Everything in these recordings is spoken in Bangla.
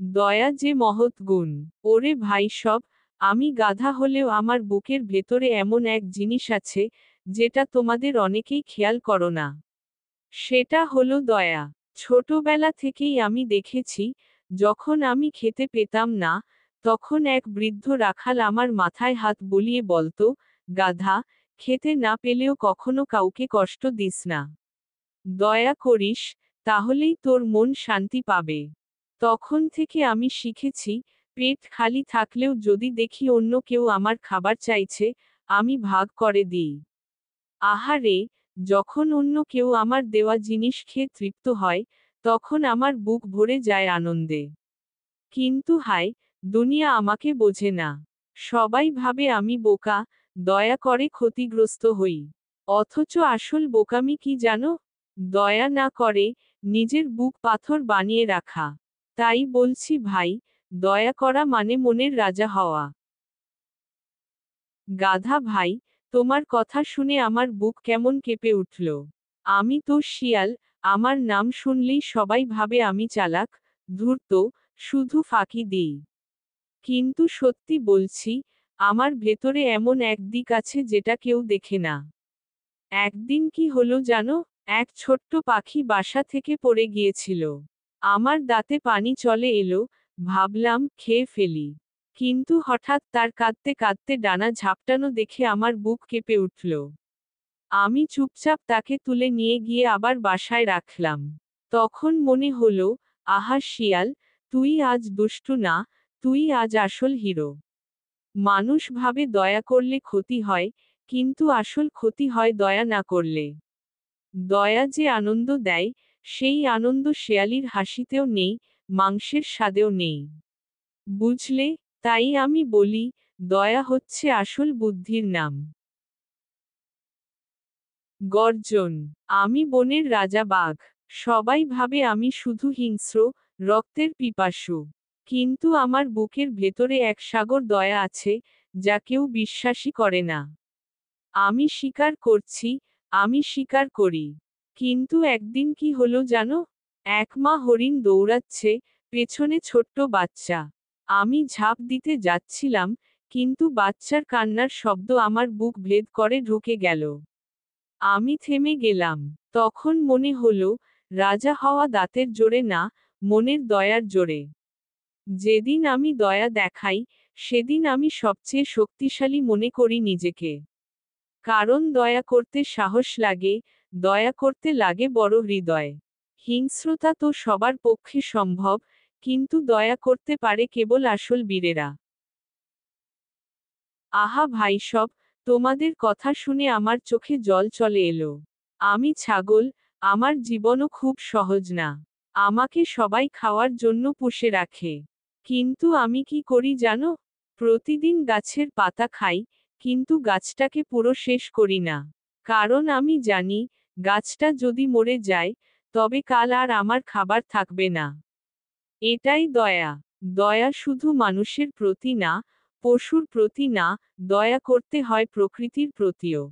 দয়া যে মহৎ গুণ। ওরে ভাই সব, আমি গাধা হলেও আমার বুকের ভেতরে এমন এক জিনিস আছে, যেটা তোমাদের অনেকেই খেয়াল করো না। সেটা হলো দয়া। ছোটবেলা থেকেই আমি দেখেছি, যখন আমি খেতে পেতাম না, তখন এক বৃদ্ধ রাখাল আমার মাথায় হাত বুলিয়ে বলতো, গাধা, খেতে না পেলেও কখনো কাউকে কষ্ট দিস না। দয়া করিস, তাহলেই তোর মন শান্তি পাবে। তখন থেকে আমি শিখেছি, পেট খালি থাকলেও যদি দেখি অন্য কেউ আমার খাবার চাইছে, আমি ভাগ করে দিই। আহারে, যখন অন্য কেউ আমার দেওয়া জিনিস খেয়ে তৃপ্ত হয়, তখন আমার বুক ভরে যায় আনন্দে। কিন্তু হায়, দুনিয়া আমাকে বোঝে না। সবাই ভাবে আমি বোকা, দয়া করে ক্ষতিগ্রস্ত হই। অথচ আসল বোকামি কি জানো? দয়া না করে, নিজের বুক পাথর বানিয়ে রাখা। তাই বলছি ভাই, দয়া করা মানে মনের রাজা হওয়া। গাধা ভাই, তোমার কথা শুনে আমার বুক কেমন কেঁপে উঠল। আমি তো শিয়াল, আমার নাম শুনলেই সবাই ভাবে আমি চালাক, ধূর্ত, শুধু ফাঁকি দিই। কিন্তু সত্যি বলছি, আমার ভেতরে এমন এক দিক আছে যেটা কেউ দেখে না। একদিন কি হলো জানো? এক ছোট্ট পাখি বাসা থেকে পড়ে গিয়েছিল। আমার দাঁতে পানি চলে এলো, ভাবলাম খেয়ে ফেলি। কিন্তু হঠাৎ তার কাঁদতে কাঁদতে ডানা ঝাপটানো দেখে আমার বুক কেঁপে উঠল। আমি চুপচাপ তাকে তুলে নিয়ে গিয়ে আবার বাসায় রাখলাম। তখন মনে হলো, আহা শিয়াল, তুই আজ দুষ্টু না, তুই আজ আসল হিরো। মানুষ ভাবে দয়া করলে ক্ষতি হয়, কিন্তু আসল ক্ষতি হয় দয়া না করলে। দয়া যে আনন্দ দেয়, সেই আনন্দ শেয়ালির হাসিতেও নেই, মাংসের স্বাদেও নেই। বুঝলে? তাই আমি বলি, দয়া হচ্ছে আসল বুদ্ধির নাম। গর্জন। আমি বনের রাজা বাঘ। সবাই ভাবে আমি শুধু হিংস্র, রক্তের পিপাসু। কিন্তু আমার বুকের ভেতরে এক সাগর দয়া আছে, যা কেউ বিশ্বাসই করে না। আমি স্বীকার করছি, আমি স্বীকার করি। কিন্তু একদিন কি হলো জানো? এক মা হরিণ দৌড়াচ্ছে, পেছনে ছোট্ট বাচ্চা। আমি ঝাঁপ দিতে যাচ্ছিলাম, কিন্তু বাচ্চার কান্নার শব্দ আমার বুক ভেদ করে ঢুকে গেল। আমি থেমে গেলাম। তখন মনে হলো, রাজা হওয়া দাঁতের জোরে না, মনের দয়ার জোরে। যেদিন আমি দয়া দেখাই, সেদিন আমি সবচেয়ে শক্তিশালী মনে করি নিজেকে। কারণ দয়া করতে সাহস লাগে, দয়া করতে লাগে বড় হৃদয়। হিংস্রতা তো সবার পক্ষে সম্ভব, কিন্তু দয়া করতে পারে কেবল আসল বীরেরা। আহা ভাই সব, তোমাদের কথা শুনে আমার চোখে জল চলে এলো। আমি ছাগল, আমার জীবনও খুব সহজ না। আমাকে সবাই খাওয়ার জন্য পুষে রাখে। কিন্তু আমি কি করি জানো? প্রতিদিন গাছের পাতা খাই, কিন্তু গাছটাকে পুরো শেষ করি না। কারণ আমি জানি, গাছটা যদি মরে যায়, তবে কাল আর আমার খাবার থাকবে না। এটাই দয়া। দয়া শুধু মানুষের প্রতি না, পশুর প্রতি না, দয়া করতে হয় প্রকৃতির প্রতিও।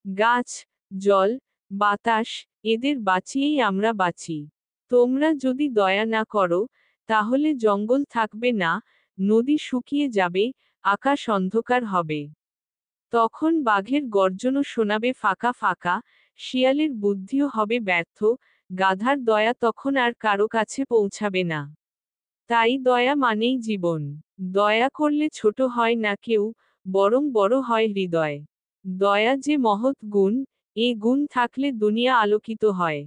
গাছ, জল, বাতাস, এদের বাঁচিয়েই আমরা বাঁচি। তোমরা যদি দয়া না করো, তাহলে জঙ্গল থাকবে না, নদী শুকিয়ে যাবে, আকাশ অন্ধকার হবে। তখন বাঘের গর্জনও শোনাবে ফাঁকা ফাঁকা, শিয়ালের বুদ্ধিও হবে ব্যর্থ, গাধার দয়া তখন আর কারো কাছে পৌঁছাবে না। তাই দয়া মানেই জীবন। দয়া করলে ছোট হয় না কেউ, বরং বড় হয় হৃদয়। দয়া যে মহৎ গুণ, এ গুণ থাকলে দুনিয়া আলোকিত হয়।